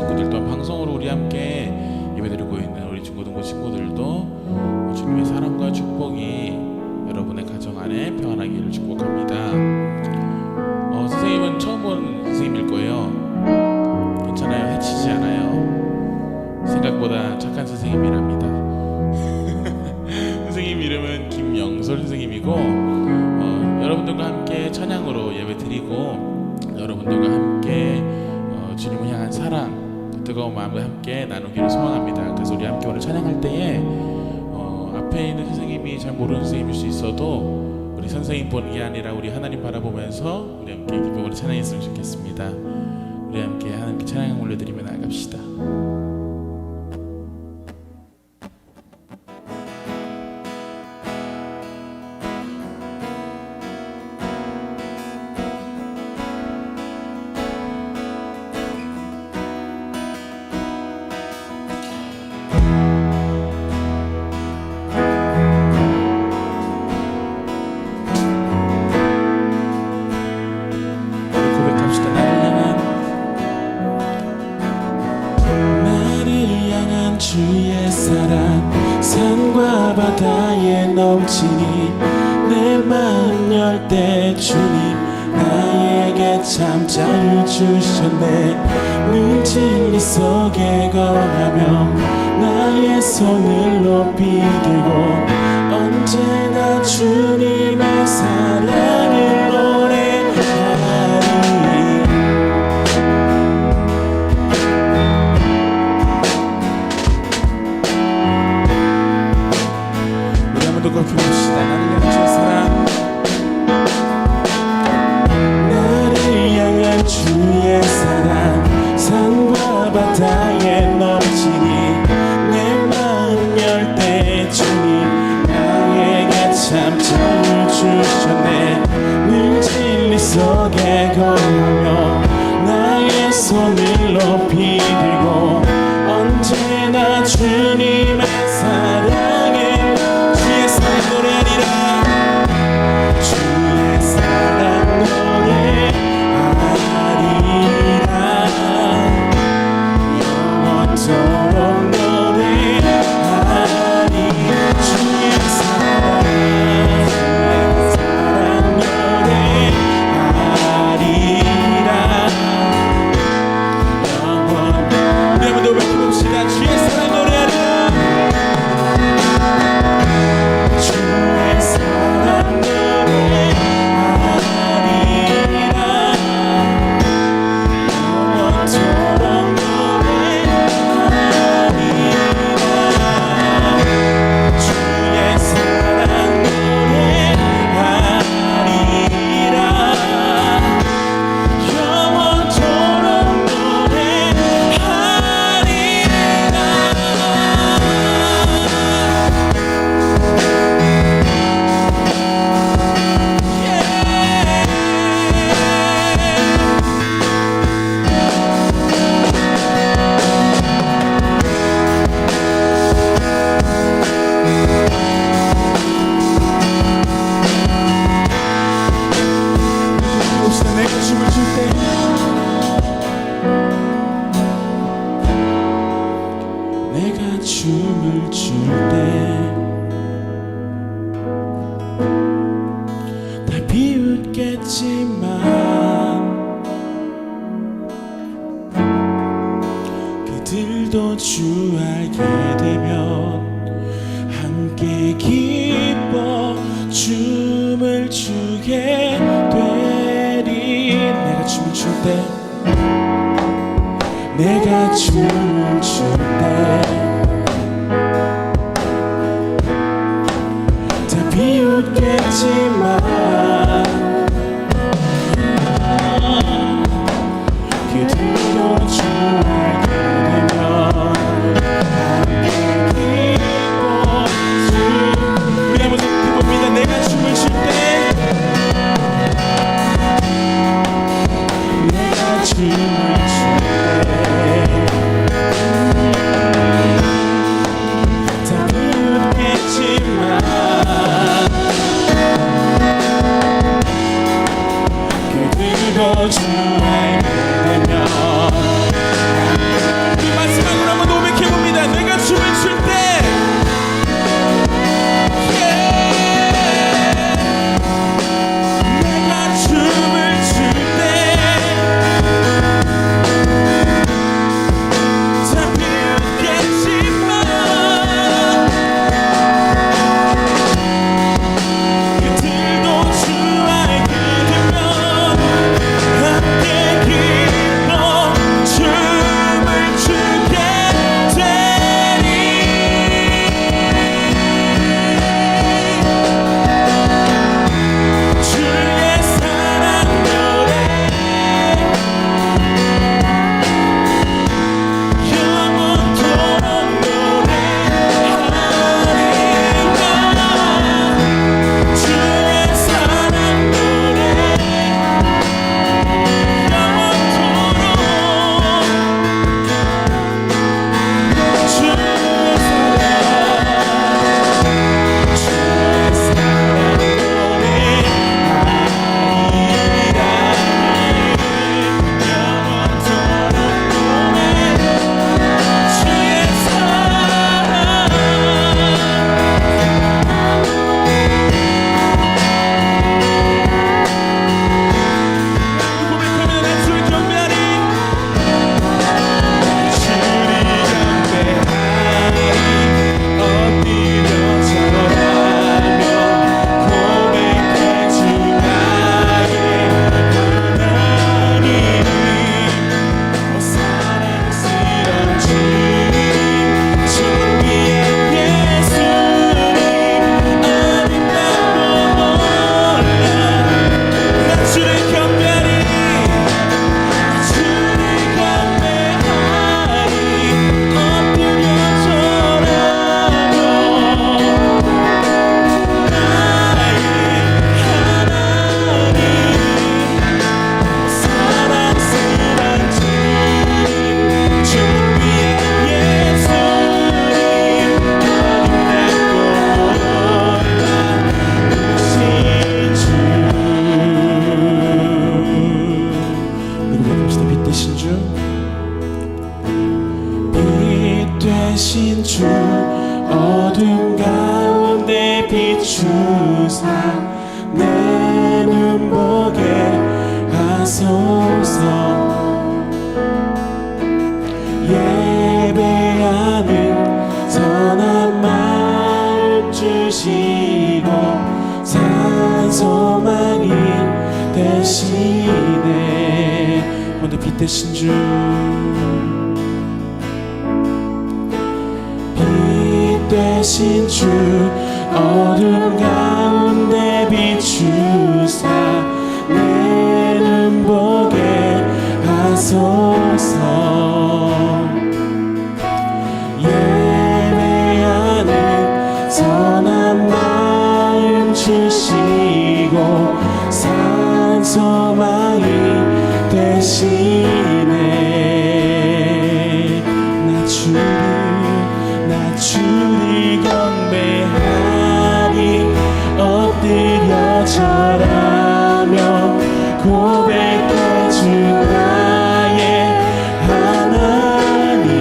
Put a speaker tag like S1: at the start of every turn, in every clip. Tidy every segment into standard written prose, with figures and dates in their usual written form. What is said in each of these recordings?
S1: 친구들 또한 방송으로 우리 함께 예배드리고 있는 우리 중고등부 친구들도 주님의 사랑과 축복이 여러분의 가정 안에 평안하기를 축복합니다. 선생님은 처음 본 선생님일 거예요. 괜찮아요? 해치지 않아요. 생각보다 착한 선생님이랍니다. 선생님 이름은 김영솔 선생님이고 여러분들과 함께 찬양으로 예배드리고 여러분들과 함께 주님을 향한 사랑, 뜨거운 마음과 함께 나누기를 소망합니다. 그래서 우리 함께 오늘 찬양할 때에 앞에 있는 선생님이 잘 모르는 선생님일 수 있어도 우리 선생님 보는 게 아니라 우리 하나님 바라보면서 우리 함께 기쁨으로 찬양했으면 좋겠습니다. 우리 함께 하나님께 찬양 올려드리며 나아갑시다.
S2: 주의 사랑 산과 바다에 넘치니 내 마음 열 때 주님 나에게 참 자유 주셨네. 늘 진리 속에 거하며 나의 손을 높이 들고 언제나 주님의 사랑을 노래하리.
S1: 높여봅시다. 나를 향한 주의 사랑,
S2: 나를 향한 주의 사랑 산과 바다에 넘치니 내 마음 열 때 주님 나에게 참 자유 주셨네. 늘 진리 속에 거하며 나의 손을 높이 들고 언제나 주님의 사랑을 주의 사랑 노래하리라. 주의 사랑 노래하리라. 영원토록 노래하리. 주의 사랑 노래하리라. 영원 우리 한번 더 외쳐봅시다. 주의 사랑 노래하리라. 주의 사랑 노래하리라. 영원토록 노래하리라. 주의 사랑 노래하리라. 영원토록 내가 춤을 출 때 내가 춤을 출 때 다 비웃겠지만 그들도 주 알게 되면 함께 기뻐 춤을 추게 되리. 내가 춤을 출 때 내가 춤을 출 때 다 비웃겠지만 그들도 주 알게 되면 함께 기뻐 우리 한번 해봅니다. 내가 춤을 출 때 내가 춤을 출 때 다 비웃겠지만 그들도 주 알게 되면 대신 주 어둠 가운데 비추사 내 눈 보게 하소서. 예배하는 선한 마음 주시고 산 소망이 되시네. 오늘 빛 대신 주 대신 주 어둠 가운데 비추사 내 눈 보게 하소서. 예배하는 선한 마음 주시고 산 소망이 되시네. 나 주를 경배하리 엎드려 절하며 고백해 주 나의 하나님.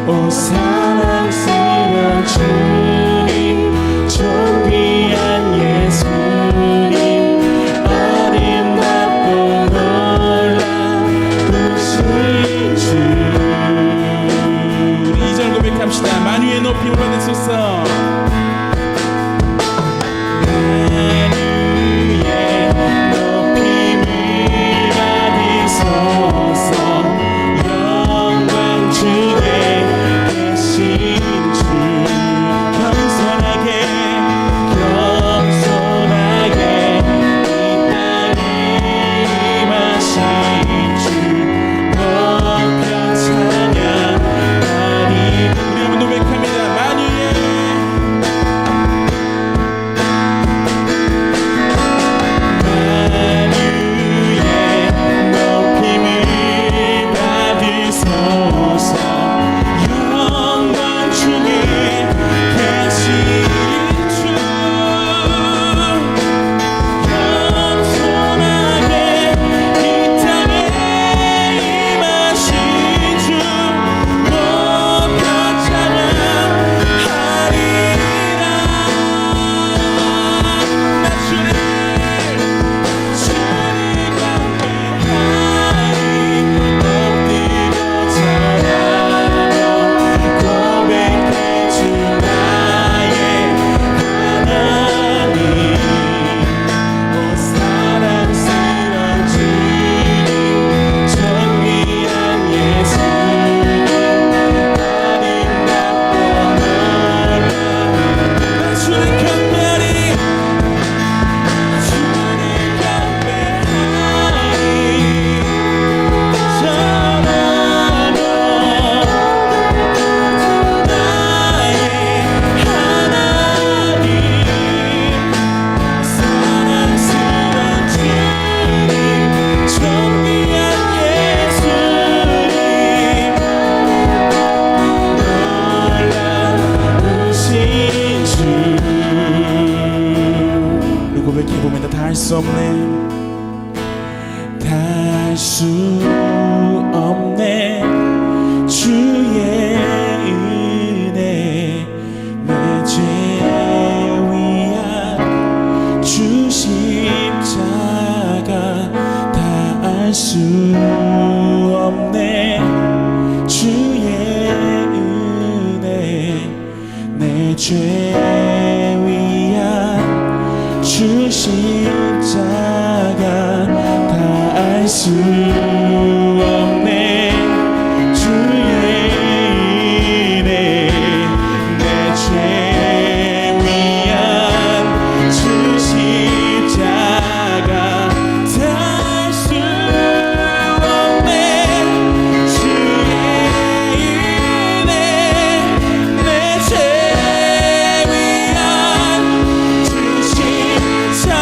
S2: 오 사랑스러운 주님 존귀한 예수님 아름답고 놀라우신 주. 우리 2절 고백합시다. 만유의 높임을 받으소서. 고백해보면 다 할 수 없네. 다 할 수 없네. 주의 은혜 내 죄 위한 주 십자가 다 알 수 없네. 주의 은혜 내 죄 위한 주 십자가 다 알 수 없네. 주의 은혜 내 죄 위한 주 십자가 다 알 수 없네. 주의 은혜 내 죄 위한 주 십자가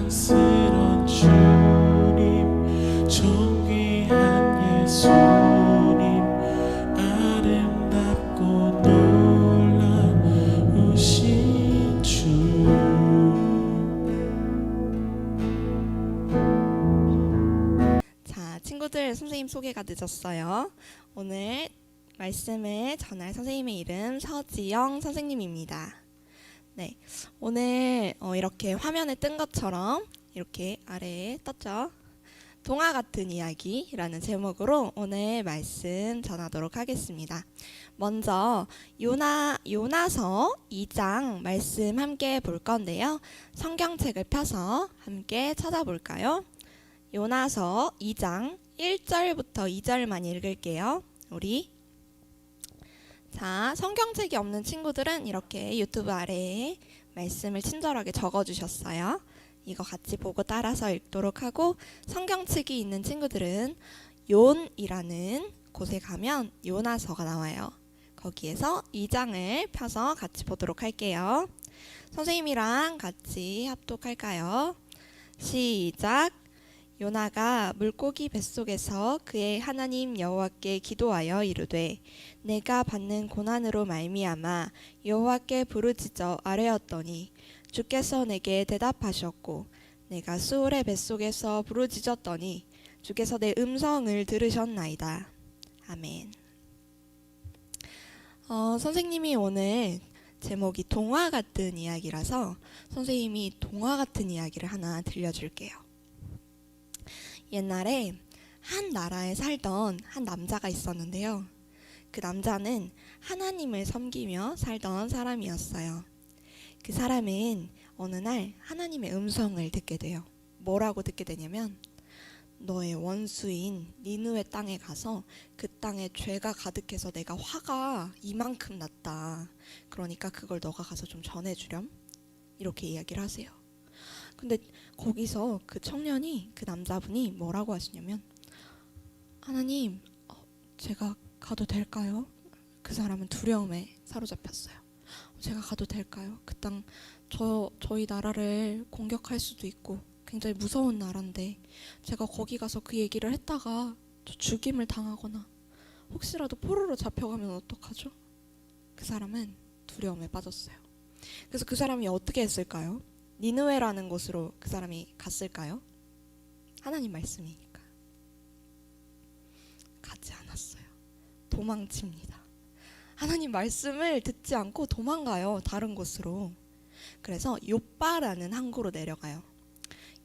S1: 사랑스런 주님 존귀한 예수님 아름답고 놀라우신 주
S3: 자, 친구들 선생님 소개가 늦었어요. 오늘 말씀을 전할 선생님의 이름 서지영 선생님입니다. 네, 오늘 이렇게 화면에 뜬 것처럼 이렇게 아래에 떴죠. 동화 같은 이야기라는 제목으로 오늘 말씀 전하도록 하겠습니다. 먼저 요나서 2장 말씀 함께 볼 건데요. 성경책을 펴서 함께 찾아볼까요? 요나서 2장 1절부터 2절만 읽을게요. 자, 성경책이 없는 친구들은 이렇게 유튜브 아래에 말씀을 친절하게 적어주셨어요. 이거 같이 보고 따라서 읽도록 하고, 성경책이 있는 친구들은 용이라는 곳에 가면 요나서가 나와요. 거기에서 2장을 펴서 같이 보도록 할게요. 선생님이랑 같이 합독할까요? 시작! 요나가 물고기 뱃속에서 그의 하나님 여호와께 기도하여 이르되 내가 받는 고난으로 말미암아 여호와께 부르짖어 아뢰었더니 주께서 내게 대답하셨고 내가 수울의 뱃속에서 부르짖었더니 주께서 내 음성을 들으셨나이다. 아멘. 선생님이 오늘 제목이 동화 같은 이야기라서 선생님이 동화 같은 이야기를 하나 들려줄게요. 옛날에 한 나라에 살던 한 남자가 있었는데요. 그 남자는 하나님을 섬기며 살던 사람이었어요. 그 사람은 어느 날 하나님의 음성을 듣게 돼요. 뭐라고 듣게 되냐면 너의 원수인 니느웨 땅에 가서 그 땅에 죄가 가득해서 내가 화가 이만큼 났다. 그러니까 그걸 너가 가서 좀 전해주렴. 이렇게 이야기를 하세요. 근데 거기서 그 청년이, 그 남자분이 뭐라고 하시냐면 하나님, 제가 가도 될까요? 그 사람은 두려움에 사로잡혔어요. 제가 가도 될까요? 그 땅 저희 나라를 공격할 수도 있고 굉장히 무서운 나라인데 제가 거기 가서 그 얘기를 했다가 저 죽임을 당하거나 혹시라도 포로로 잡혀가면 어떡하죠? 그 사람은 두려움에 빠졌어요. 그래서 그 사람이 어떻게 했을까요? 니느웨라는 곳으로 그 사람이 갔을까요? 하나님 말씀이니까. 가지 않았어요. 도망칩니다. 하나님 말씀을 듣지 않고 도망가요. 다른 곳으로. 그래서 요빠라는 항구로 내려가요.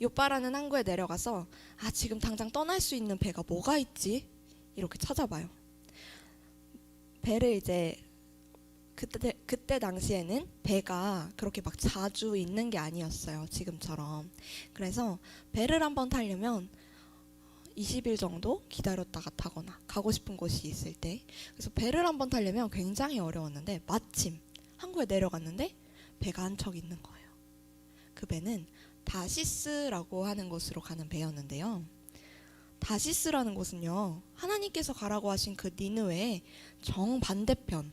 S3: 요빠라는 항구에 내려가서 지금 당장 떠날 수 있는 배가 뭐가 있지? 이렇게 찾아봐요. 배를 이제 그때 당시에는 배가 그렇게 막 자주 있는 게 아니었어요. 지금처럼. 그래서 배를 한번 타려면 20일 정도 기다렸다가 타거나 가고 싶은 곳이 있을 때. 그래서 배를 한번 타려면 굉장히 어려웠는데 마침 항구에 내려갔는데 배가 한 척 있는 거예요. 그 배는 다시스라고 하는 곳으로 가는 배였는데요. 다시스라는 곳은요, 하나님께서 가라고 하신 그 니느웨의 정반대편,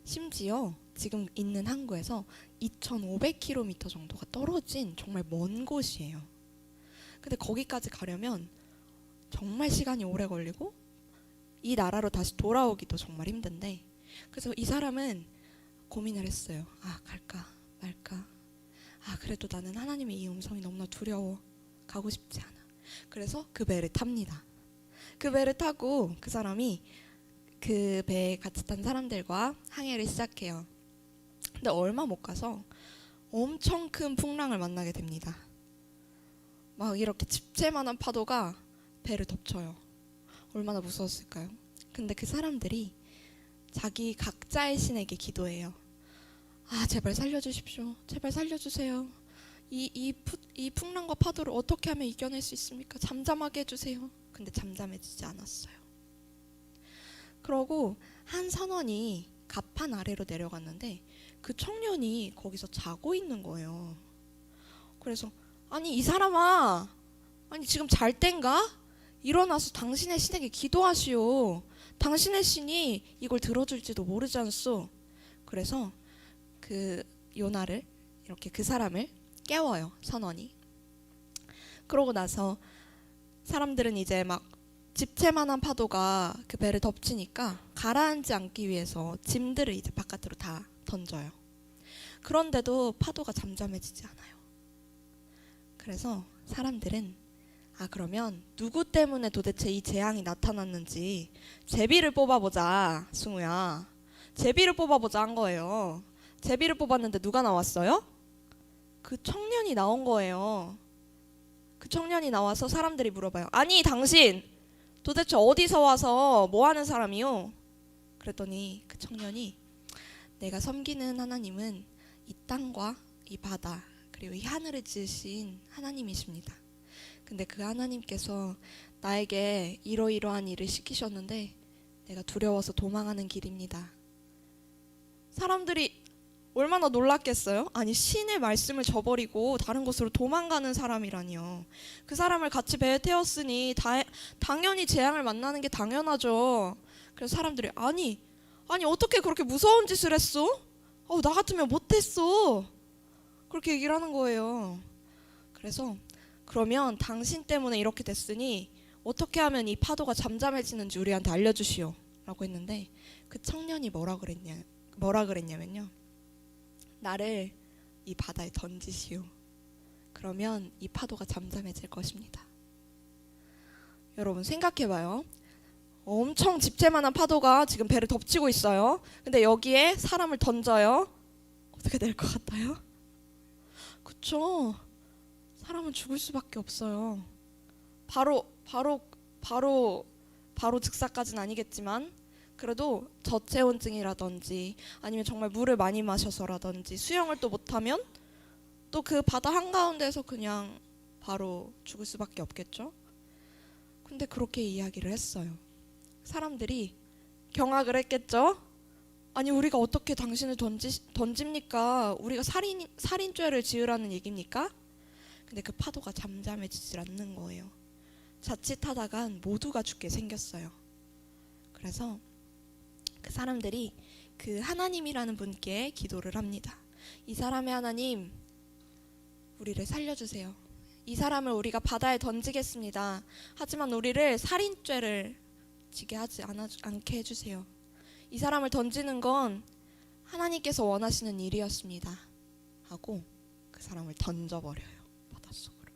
S3: 심지어 지금 있는 항구에서 2,500km 정도가 떨어진 정말 먼 곳이에요. 근데 거기까지 가려면 정말 시간이 오래 걸리고 이 나라로 다시 돌아오기도 정말 힘든데, 그래서 이 사람은 고민을 했어요. 갈까 말까. 그래도 나는 하나님의 이 음성이 너무나 두려워. 가고 싶지 않아. 그래서 그 배를 탑니다. 그 배를 타고 그 사람이 그 배에 같이 탄 사람들과 항해를 시작해요. 근데 얼마 못 가서 엄청 큰 풍랑을 만나게 됩니다. 막 이렇게 집채만한 파도가 배를 덮쳐요. 얼마나 무서웠을까요? 근데 그 사람들이 자기 각자의 신에게 기도해요. 제발 살려주십시오. 제발 살려주세요. 이 풍랑과 파도를 어떻게 하면 이겨낼 수 있습니까? 잠잠하게 해주세요. 근데 잠잠해지지 않았어요. 그러고 한 선원이 갑판 아래로 내려갔는데 그 청년이 거기서 자고 있는 거예요. 그래서 이 사람아, 지금 잘 땐가? 일어나서 당신의 신에게 기도하시오. 당신의 신이 이걸 들어줄지도 모르지 않소. 그래서 그 요나를, 이렇게 그 사람을 깨워요, 선원이. 그러고 나서 사람들은 이제 막 집채만한 파도가 그 배를 덮치니까 가라앉지 않기 위해서 짐들을 이제 바깥으로 다 던져요. 그런데도 파도가 잠잠해지지 않아요. 그래서 사람들은 그러면 누구 때문에 도대체 이 재앙이 나타났는지 제비를 뽑아보자, 승우야. 제비를 뽑아보자 한 거예요. 제비를 뽑았는데 누가 나왔어요? 그 청년이 나온 거예요. 그 청년이 나와서 사람들이 물어봐요. 아니 당신 도대체 어디서 와서 뭐 하는 사람이요? 그랬더니 그 청년이 내가 섬기는 하나님은 이 땅과 이 바다 그리고 이 하늘을 지으신 하나님이십니다. 근데 그 하나님께서 나에게 이러이러한 일을 시키셨는데 내가 두려워서 도망하는 길입니다. 사람들이 얼마나 놀랐겠어요? 아니 신의 말씀을 저버리고 다른 곳으로 도망가는 사람이라니요. 그 사람을 같이 배에 태웠으니 당연히 재앙을 만나는 게 당연하죠. 그래서 사람들이 아니 어떻게 그렇게 무서운 짓을 했어? 나 같으면 못했어. 그렇게 얘기를 하는 거예요. 그래서 그러면 당신 때문에 이렇게 됐으니 어떻게 하면 이 파도가 잠잠해지는지 우리한테 알려주시오 라고 했는데 그 청년이 뭐라 그랬냐면요. 나를 이 바다에 던지시오. 그러면 이 파도가 잠잠해질 것입니다. 여러분 생각해봐요. 엄청 집채만한 파도가 지금 배를 덮치고 있어요. 근데 여기에 사람을 던져요. 어떻게 될 것 같아요? 그쵸? 사람은 죽을 수밖에 없어요. 바로 즉사까지는 아니겠지만 그래도 저체온증이라든지 아니면 정말 물을 많이 마셔서라든지 수영을 또 못하면 또 그 바다 한가운데서 그냥 바로 죽을 수밖에 없겠죠. 근데 그렇게 이야기를 했어요. 사람들이 경악을 했겠죠. 아니 우리가 어떻게 당신을 던집니까? 우리가 살인죄를 지으라는 얘기입니까? 근데 그 파도가 잠잠해지질 않는 거예요. 자칫하다간 모두가 죽게 생겼어요. 그래서 그 사람들이 그 하나님이라는 분께 기도를 합니다. 이 사람의 하나님, 우리를 살려주세요. 이 사람을 우리가 바다에 던지겠습니다. 하지만 우리를 살인죄를 지게 하지 않게 해주세요. 이 사람을 던지는 건 하나님께서 원하시는 일이었습니다. 하고 그 사람을 던져버려요. 바닷속으로.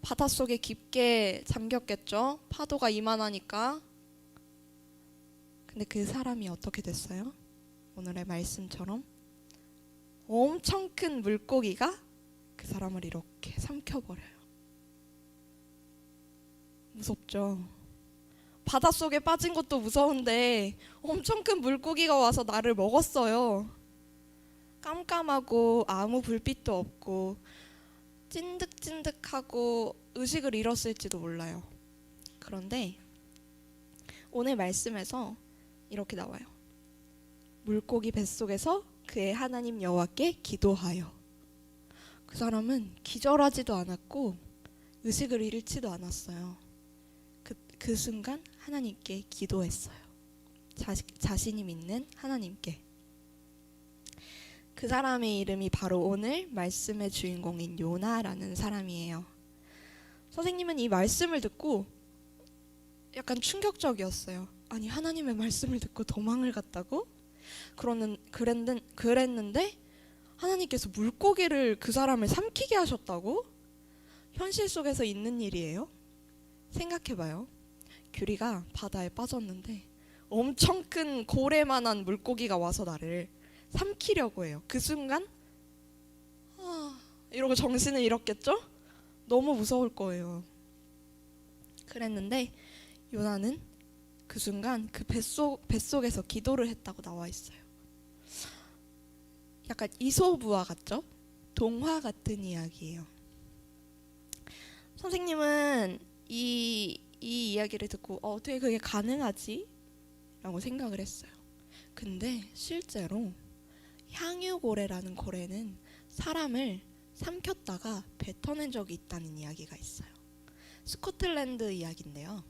S3: 바닷속에 깊게 잠겼겠죠. 파도가 이만하니까. 근데 그 사람이 어떻게 됐어요? 오늘의 말씀처럼 엄청 큰 물고기가 그 사람을 이렇게 삼켜버려요. 무섭죠? 바닷속에 빠진 것도 무서운데 엄청 큰 물고기가 와서 나를 먹었어요. 깜깜하고 아무 불빛도 없고 찐득찐득하고 의식을 잃었을지도 몰라요. 그런데 오늘 말씀에서 이렇게 나와요. 물고기 뱃속에서 그의 하나님 여호와께 기도하여. 그 사람은 기절하지도 않았고 의식을 잃지도 않았어요. 그 순간 하나님께 기도했어요. 자신이 믿는 하나님께. 그 사람의 이름이 바로 오늘 말씀의 주인공인 요나라는 사람이에요. 선생님은 이 말씀을 듣고 약간 충격적이었어요. 아니 하나님의 말씀을 듣고 도망을 갔다고? 그랬는데 하나님께서 물고기를 그 사람을 삼키게 하셨다고? 현실 속에서 있는 일이에요? 생각해봐요. 규리가 바다에 빠졌는데 엄청 큰 고래만한 물고기가 와서 나를 삼키려고 해요. 그 순간 이러고 정신을 잃었겠죠? 너무 무서울 거예요. 그랬는데 요나는 그 순간 그 뱃속에서 기도를 했다고 나와 있어요. 약간 이솝우화 같죠? 동화 같은 이야기예요. 선생님은 이 이야기를 듣고 어떻게 그게 가능하지? 라고 생각을 했어요. 근데 실제로 향유고래라는 고래는 사람을 삼켰다가 뱉어낸 적이 있다는 이야기가 있어요. 스코틀랜드 이야기인데요.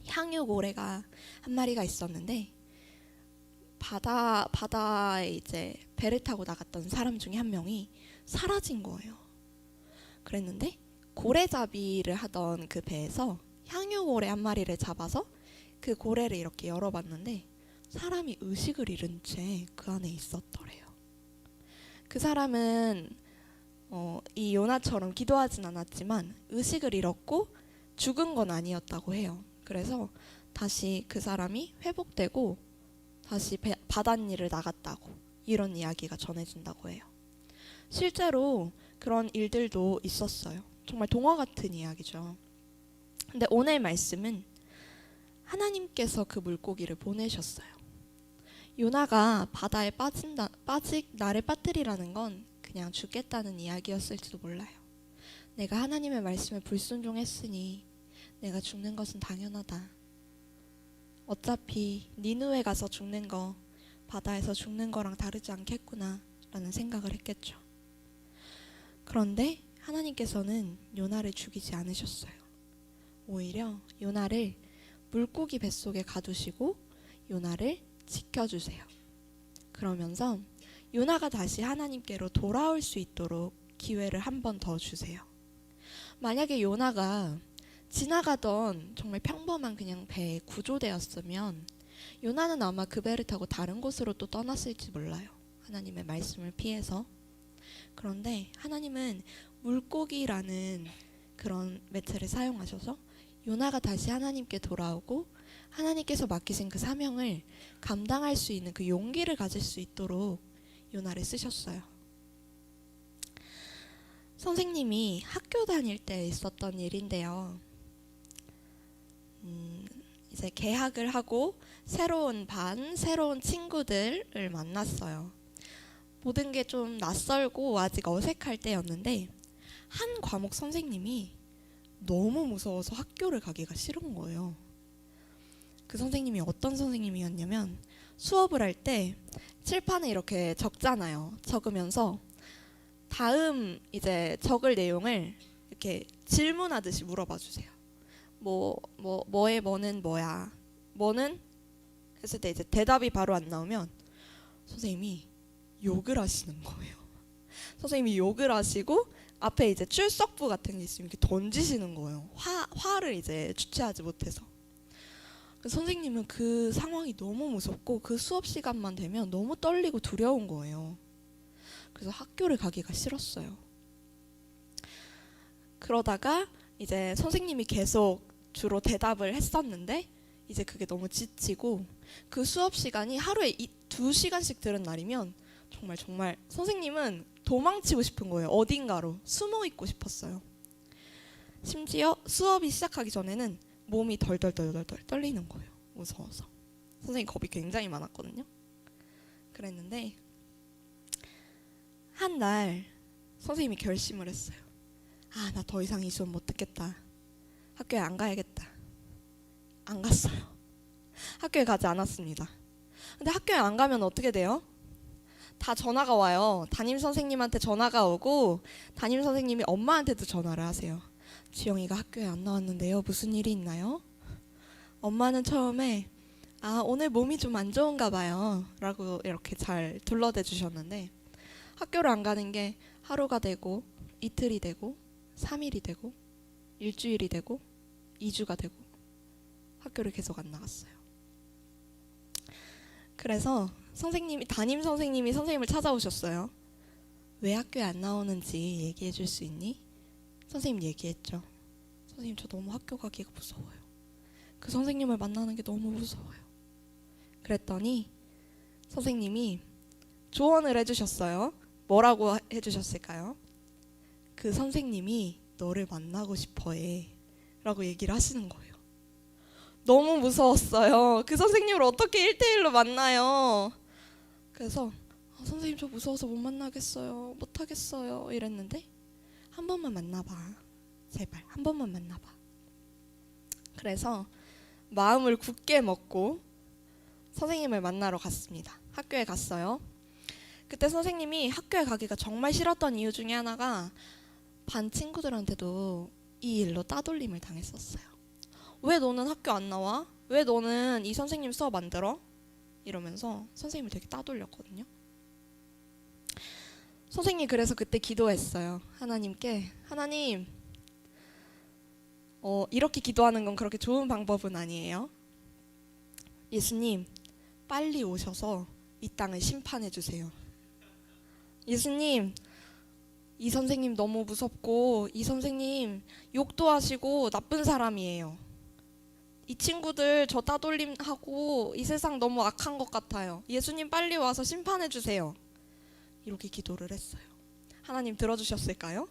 S3: 향유고래가 한 마리가 있었는데 바다에 이제 배를 타고 나갔던 사람 중에 한 명이 사라진 거예요. 그랬는데 고래잡이를 하던 그 배에서 향유고래 한 마리를 잡아서 그 고래를 이렇게 열어봤는데 사람이 의식을 잃은 채 그 안에 있었더래요. 그 사람은 이 요나처럼 기도하진 않았지만 의식을 잃었고 죽은 건 아니었다고 해요. 그래서 다시 그 사람이 회복되고 다시 바닷일을 나갔다고 이런 이야기가 전해진다고 해요. 실제로 그런 일들도 있었어요. 정말 동화 같은 이야기죠. 근데 오늘 말씀은 하나님께서 그 물고기를 보내셨어요. 요나가 바다에 나를 빠뜨리라는 건 그냥 죽겠다는 이야기였을지도 몰라요. 내가 하나님의 말씀에 불순종했으니 내가 죽는 것은 당연하다. 어차피 니느웨 가서 죽는 거 바다에서 죽는 거랑 다르지 않겠구나 라는 생각을 했겠죠. 그런데 하나님께서는 요나를 죽이지 않으셨어요. 오히려 요나를 물고기 뱃속에 가두시고 요나를 지켜주세요. 그러면서 요나가 다시 하나님께로 돌아올 수 있도록 기회를 한 번 더 주세요. 만약에 요나가 지나가던 정말 평범한 그냥 배에 구조되었으면 요나는 아마 그 배를 타고 다른 곳으로 또 떠났을지 몰라요. 하나님의 말씀을 피해서. 그런데 하나님은 물고기라는 그런 매체를 사용하셔서 요나가 다시 하나님께 돌아오고 하나님께서 맡기신 그 사명을 감당할 수 있는 그 용기를 가질 수 있도록 요나를 쓰셨어요. 선생님이 학교 다닐 때 있었던 일인데요. 이제 개학을 하고 새로운 반, 새로운 친구들을 만났어요. 모든 게 좀 낯설고 아직 어색할 때였는데 한 과목 선생님이 너무 무서워서 학교를 가기가 싫은 거예요. 그 선생님이 어떤 선생님이었냐면 수업을 할 때 칠판에 이렇게 적잖아요. 적으면서 다음 이제 적을 내용을 이렇게 질문하듯이 물어봐 주세요. 뭐의 뭐는 뭐야? 뭐는 했을 때 이제 대답이 바로 안 나오면 선생님이 욕을 하시는 거예요. 선생님이 욕을 하시고 앞에 이제 출석부 같은 게 있으면 이렇게 던지시는 거예요. 화를 이제 주체하지 못해서. 선생님은 그 상황이 너무 무섭고 그 수업 시간만 되면 너무 떨리고 두려운 거예요. 그래서 학교를 가기가 싫었어요. 그러다가 이제 선생님이 계속 주로 대답을 했었는데 이제 그게 너무 지치고 그 수업 시간이 하루에 2시간씩 들은 날이면 정말 선생님은 도망치고 싶은 거예요. 어딘가로 숨어 있고 싶었어요. 심지어 수업이 시작하기 전에는 몸이 덜덜덜 떨리는 거예요. 무서워서. 선생님 겁이 굉장히 많았거든요. 그랬는데 한 날 선생님이 결심을 했어요. 아, 나 더 이상 이 수업 못 듣겠다. 학교에 안 가야겠다. 안 갔어요. 학교에 가지 않았습니다. 근데 학교에 안 가면 어떻게 돼요? 다 전화가 와요. 담임 선생님한테 전화가 오고 담임 선생님이 엄마한테도 전화를 하세요. 지영이가 학교에 안 나왔는데요. 무슨 일이 있나요? 엄마는 처음에 오늘 몸이 좀 안 좋은가 봐요. 라고 이렇게 잘 둘러대 주셨는데 학교를 안 가는 게 하루가 되고 이틀이 되고 3일이 되고 일주일이 되고 2주가 되고 학교를 계속 안 나갔어요. 그래서 담임 선생님이 선생님을 찾아오셨어요. 왜 학교에 안 나오는지 얘기해 줄 수 있니? 선생님 얘기했죠. 선생님 저 너무 학교 가기가 무서워요. 그 선생님을 만나는 게 너무 무서워요. 그랬더니 선생님이 조언을 해주셨어요. 뭐라고 해주셨을까요? 그 선생님이 너를 만나고 싶어 해 라고 얘기를 하시는 거예요. 너무 무서웠어요. 그 선생님을 어떻게 1대1로 만나요? 그래서 선생님 저 무서워서 못 만나겠어요. 못하겠어요. 이랬는데 한 번만 만나봐. 제발 한 번만 만나봐. 그래서 마음을 굳게 먹고 선생님을 만나러 갔습니다. 학교에 갔어요. 그때 선생님이 학교에 가기가 정말 싫었던 이유 중에 하나가 반 친구들한테도 이 일로 따돌림을 당했었어요. 왜 너는 학교 안 나와? 왜 너는 이 선생님 수업 안 들어? 이러면서 선생님을 되게 따돌렸거든요. 선생님이 그래서 그때 기도했어요. 하나님께 하나님 이렇게 기도하는 건 그렇게 좋은 방법은 아니에요. 예수님 빨리 오셔서 이 땅을 심판해 주세요. 예수님 이 선생님 너무 무섭고 이 선생님 욕도 하시고 나쁜 사람이에요. 이 친구들 저 따돌림하고 이 세상 너무 악한 것 같아요. 예수님 빨리 와서 심판해 주세요. 이렇게 기도를 했어요. 하나님 들어주셨을까요?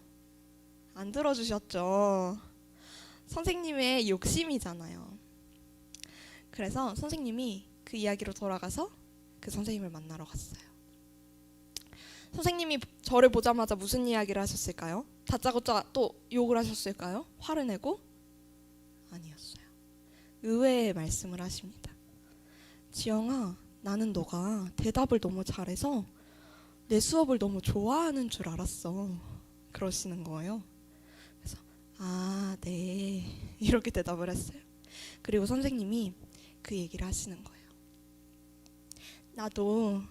S3: 안 들어주셨죠. 선생님의 욕심이잖아요. 그래서 선생님이 그 이야기로 돌아가서 그 선생님을 만나러 갔어요. 선생님이 저를 보자마자 무슨 이야기를 하셨을까요? 다짜고짜 또 욕을 하셨을까요? 화를 내고? 아니었어요. 의외의 말씀을 하십니다. 지영아, 나는 너가 대답을 너무 잘해서 내 수업을 너무 좋아하는 줄 알았어. 그러시는 거예요. 그래서 아, 네. 이렇게 대답을 했어요. 그리고 선생님이 그 얘기를 하시는 거예요. 나도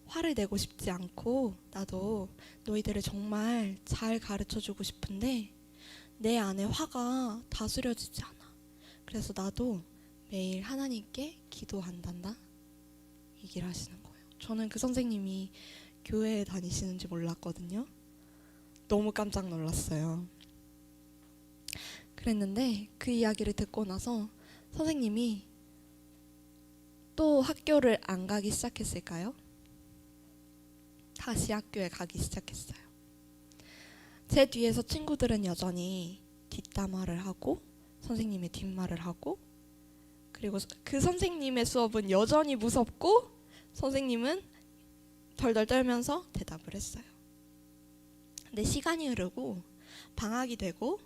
S3: 화를 내고 싶지 않고 나도 너희들을 정말 잘 가르쳐주고 싶은데 내 안에 화가 다스려지지 않아. 그래서 나도 매일 하나님께 기도한단다. 얘기를 하시는 거예요. 저는 그 선생님이 교회에 다니시는지 몰랐거든요. 너무 깜짝 놀랐어요. 그랬는데 그 이야기를 듣고 나서 선생님이 또 학교를 안 가기 시작했을까요? 다시 학교에 가기 시작했어요. 제 뒤에서 친구들은 여전히 뒷담화를 하고 선생님의 뒷말을 하고 그리고 그 선생님의 수업은 여전히 무섭고 선생님은 덜덜 떨면서 대답을 했어요. 근데 시간이 흐르고 방학이 되고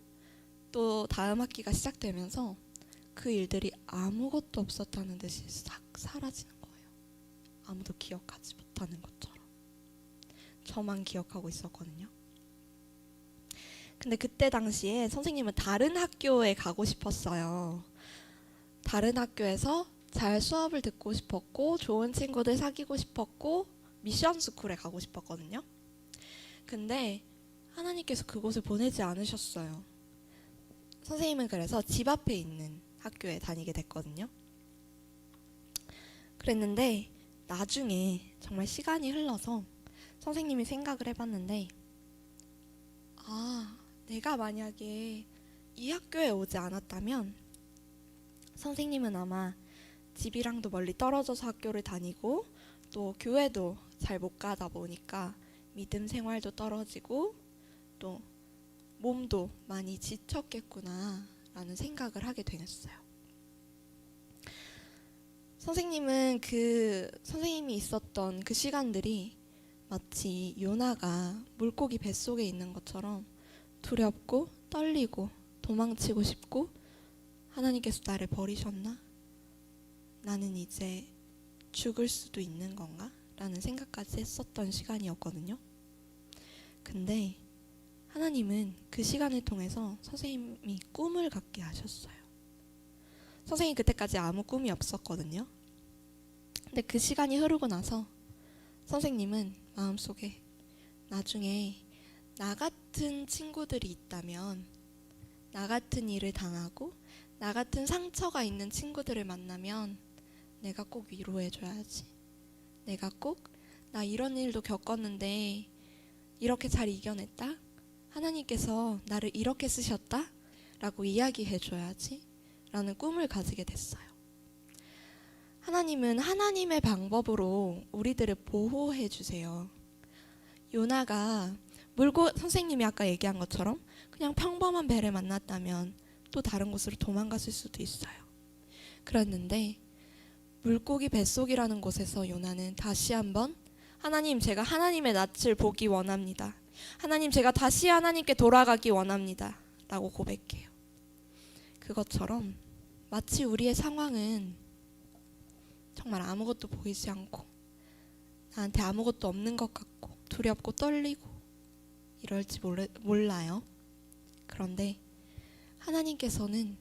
S3: 또 다음 학기가 시작되면서 그 일들이 아무것도 없었다는 듯이 싹 사라지는 거예요. 아무도 기억하지 못하는 것처럼. 저만 기억하고 있었거든요. 근데 그때 당시에 선생님은 다른 학교에 가고 싶었어요. 다른 학교에서 잘 수업을 듣고 싶었고 좋은 친구들 사귀고 싶었고 미션 스쿨에 가고 싶었거든요. 근데 하나님께서 그곳을 보내지 않으셨어요. 선생님은 그래서 집 앞에 있는 학교에 다니게 됐거든요. 그랬는데 나중에 정말 시간이 흘러서 선생님이 생각을 해봤는데 내가 만약에 이 학교에 오지 않았다면 선생님은 아마 집이랑도 멀리 떨어져서 학교를 다니고 또 교회도 잘 못 가다 보니까 믿음 생활도 떨어지고 또 몸도 많이 지쳤겠구나 라는 생각을 하게 되었어요. 선생님은 선생님이 있었던 그 시간들이 마치 요나가 물고기 뱃속에 있는 것처럼 두렵고 떨리고 도망치고 싶고 하나님께서 나를 버리셨나? 나는 이제 죽을 수도 있는 건가? 라는 생각까지 했었던 시간이었거든요. 근데 하나님은 그 시간을 통해서 선생님이 꿈을 갖게 하셨어요. 선생님이 그때까지 아무 꿈이 없었거든요. 근데 그 시간이 흐르고 나서 선생님은 마음속에 나중에 나 같은 친구들이 있다면 나 같은 일을 당하고 나 같은 상처가 있는 친구들을 만나면 내가 꼭 위로해줘야지. 내가 꼭 나 이런 일도 겪었는데 이렇게 잘 이겨냈다. 하나님께서 나를 이렇게 쓰셨다 라고 이야기해줘야지 라는 꿈을 가지게 됐어요. 하나님은 하나님의 방법으로 우리들을 보호해 주세요. 요나가 선생님이 아까 얘기한 것처럼 그냥 평범한 배를 만났다면 또 다른 곳으로 도망갔을 수도 있어요. 그랬는데 물고기 뱃속이라는 곳에서 요나는 다시 한번 하나님, 제가 하나님의 낯을 보기 원합니다. 하나님, 제가 다시 하나님께 돌아가기 원합니다. 라고 고백해요. 그것처럼 마치 우리의 상황은 정말 아무것도 보이지 않고 나한테 아무것도 없는 것 같고 두렵고 떨리고 이럴지 몰라요. 그런데 하나님께서는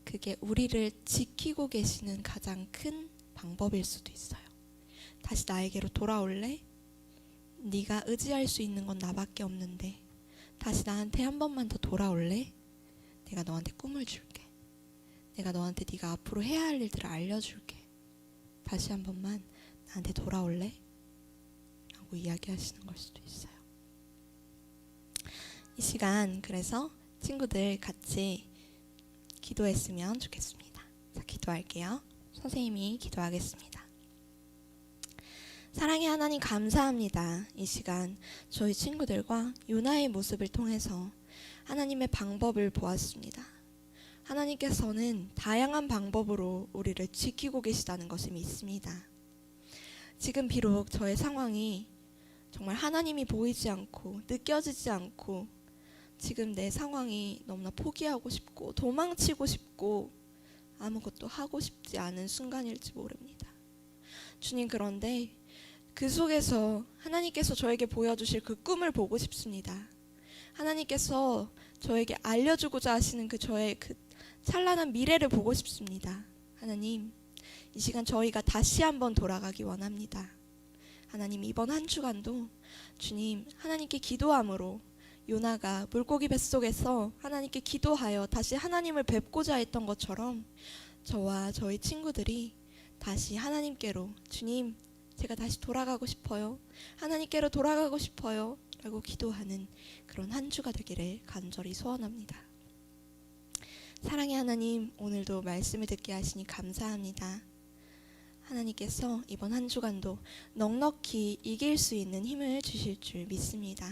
S3: 그게 우리를 지키고 계시는 가장 큰 방법일 수도 있어요. 다시 나에게로 돌아올래? 네가 의지할 수 있는 건 나밖에 없는데 다시 나한테 한 번만 더 돌아올래? 내가 너한테 꿈을 줄게. 내가 너한테 네가 앞으로 해야 할 일들을 알려줄게. 다시 한 번만 나한테 돌아올래? 라고 이야기하시는 걸 수도 있어요. 이 시간 그래서 친구들 같이 기도했으면 좋겠습니다. 자, 기도할게요. 선생님이 기도하겠습니다. 사랑의 하나님 감사합니다. 이 시간 저희 친구들과 요나의 모습을 통해서 하나님의 방법을 보았습니다. 하나님께서는 다양한 방법으로 우리를 지키고 계시다는 것을 믿습니다. 지금 비록 저의 상황이 정말 하나님이 보이지 않고 느껴지지 않고 지금 내 상황이 너무나 포기하고 싶고 도망치고 싶고 아무것도 하고 싶지 않은 순간일지 모릅니다. 주님, 그런데 그 속에서 하나님께서 저에게 보여주실 그 꿈을 보고 싶습니다. 하나님께서 저에게 알려주고자 하시는 저의 그 찬란한 미래를 보고 싶습니다. 하나님, 이 시간 저희가 다시 한번 돌아가기 원합니다. 하나님, 이번 한 주간도 주님 하나님께 기도함으로 요나가 물고기 뱃속에서 하나님께 기도하여 다시 하나님을 뵙고자 했던 것처럼 저와 저희 친구들이 다시 하나님께로 주님, 제가 다시 돌아가고 싶어요. 하나님께로 돌아가고 싶어요. 라고 기도하는 그런 한 주가 되기를 간절히 소원합니다. 사랑의 하나님, 오늘도 말씀을 듣게 하시니 감사합니다. 하나님께서 이번 한 주간도 넉넉히 이길 수 있는 힘을 주실 줄 믿습니다.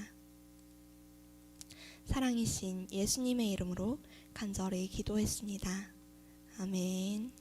S3: 사랑이신 예수님의 이름으로 간절히 기도했습니다. 아멘.